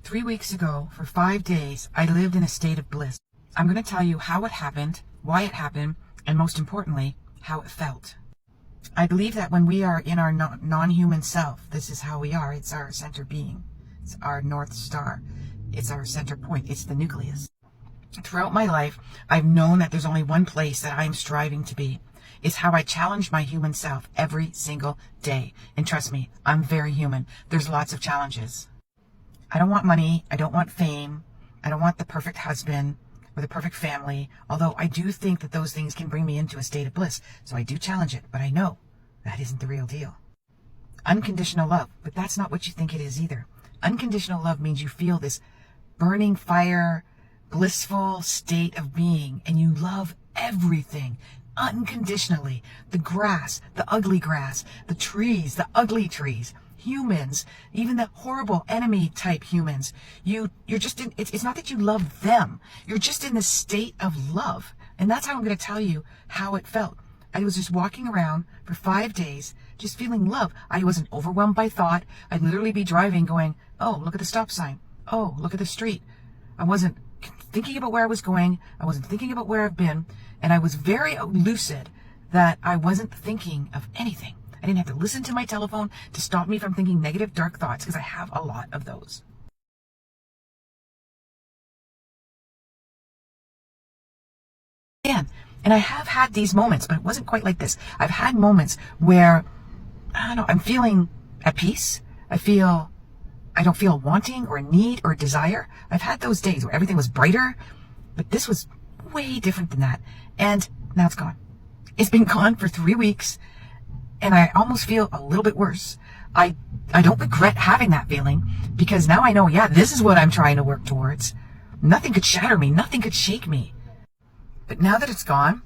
3 weeks ago, for 5 days, I lived in a state of bliss. I'm going to tell you how it happened, why it happened, and most importantly, how it felt. I believe that when we are in our non-human self, this is how we are. It's our center being. It's our North Star. It's our center point. It's the nucleus. Throughout my life, I've known that there's only one place that I'm striving to be. It's how I challenge my human self every single day. And trust me, I'm very human. There's lots of challenges. I don't want money. I don't want fame. I don't want the perfect husband or the perfect family. Although I do think that those things can bring me into a state of bliss. So I do challenge it. But I know that isn't the real deal. Unconditional love. But that's not what you think it is either. Unconditional love means you feel this burning fire, blissful state of being, and you love everything unconditionally. The grass, the ugly grass, the trees, the ugly trees, humans, even the horrible enemy type humans. You're just in, it's not that you love them. You're just in the state of love. And that's how I'm going to tell you how it felt. I was just walking around for 5 days, just feeling love. I wasn't overwhelmed by thought. I'd literally be driving going, oh, look at the stop sign. Oh, look at the street. I wasn't thinking about where I was going. I wasn't thinking about where I've been. And I was very lucid that I wasn't thinking of anything. I didn't have to listen to my telephone to stop me from thinking negative, dark thoughts, because I have a lot of those. And I have had these moments, but it wasn't quite like this. I've had moments where, I don't know, I'm feeling at peace. I don't feel wanting or a need or a desire. I've had those days where everything was brighter, but this was way different than that. And now it's gone. It's been gone for 3 weeks, and I almost feel a little bit worse. I don't regret having that feeling, because now I know, yeah, this is what I'm trying to work towards. Nothing could shatter me. Nothing could shake me. But now that it's gone,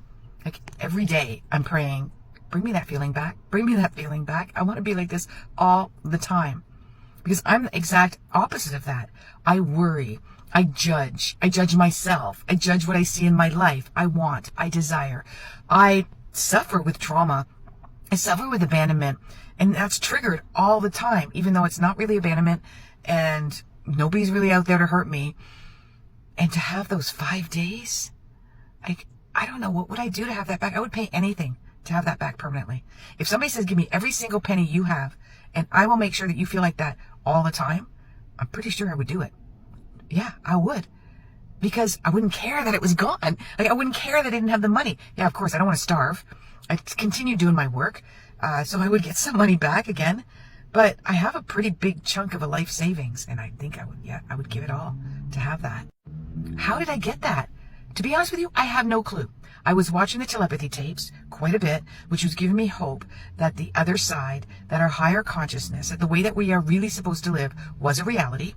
like every day I'm praying, bring me that feeling back. Bring me that feeling back. I want to be like this all the time. Because I'm the exact opposite of that. I worry. I judge. I judge myself. I judge what I see in my life. I want. I desire. I suffer with trauma. I suffer with abandonment. And that's triggered all the time, even though it's not really abandonment and nobody's really out there to hurt me. And to have those 5 days, I don't know, what would I do to have that back? I would pay anything to have that back permanently. If somebody says, give me every single penny you have, and I will make sure that you feel like that all the time, I'm pretty sure I would do it. Yeah, I would. Because I wouldn't care that it was gone. Like, I wouldn't care that I didn't have the money. Yeah, of course, I don't want to starve. I continue doing my work, so I would get some money back again. But I have a pretty big chunk of a life savings, and I think I would give it all to have that. How did I get that? To be honest with you, I have no clue. I was watching the telepathy tapes quite a bit, which was giving me hope that the other side, that our higher consciousness, that the way that we are really supposed to live was a reality.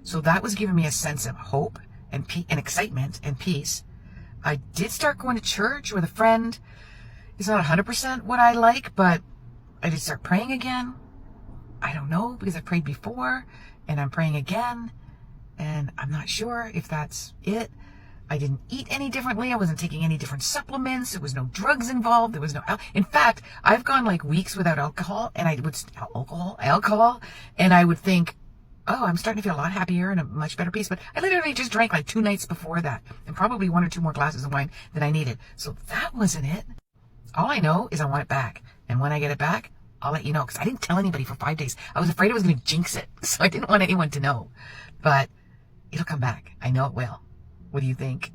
So that was giving me a sense of hope and excitement and peace. I did start going to church with a friend. It's not 100% what I like, but I did start praying again. I don't know, because I've prayed before, and I'm praying again, and I'm not sure if that's it. I didn't eat any differently. I wasn't taking any different supplements. There was no drugs involved. There was no, in fact, I've gone like weeks without alcohol, and I would, alcohol, and I would think, oh, I'm starting to feel a lot happier and a much better peace. But I literally just drank like 2 nights before that, and probably 1 or 2 more glasses of wine than I needed. So that wasn't it. All I know is I want it back. And when I get it back, I'll let you know, because I didn't tell anybody for 5 days. I was afraid I was going to jinx it. So I didn't want anyone to know. But it'll come back. I know it will. What do you think?